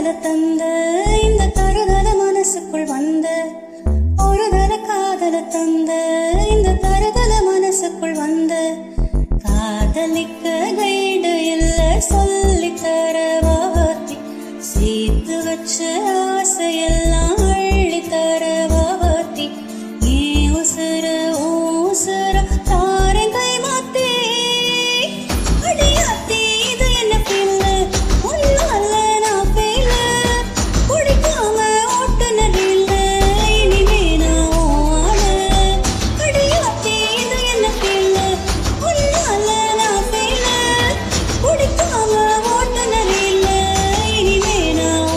காதல தந்த இந்த தருதல மனசுக்குள் வந்த ஒரு தர காதல தந்த இந்த தருதல மனசுக்குள் வந்த காதலிக்க கைடு இல்ல சொல்லி தர வார்த்தை சேர்த்து வச்ச ஆசையெல்லாம் அள்ளி தர வார்த்தை நீ உசுர ஊசுர தாரை கை மாத்தே அடியாத்தே இது என்ன பிள்ளை ஒன்னால நான் பேல குடிக்காம ஓட்டுனர் இல்லை இனிமே நான் அடியாத்தே இது என்ன பிள்ளை ஒன்னால நான் பேல குடிக்காம ஓட்டுனர் இல்லை இனிமே நான்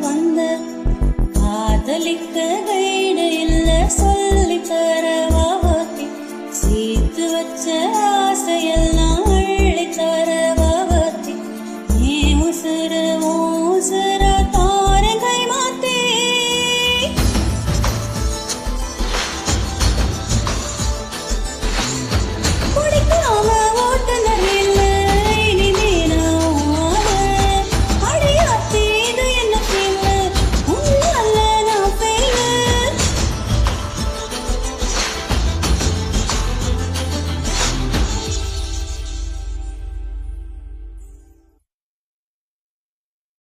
வந்த காதலிக்க கைடு இல்ல சொல்லி தர வார்த்தை சேர்த்து வச்ச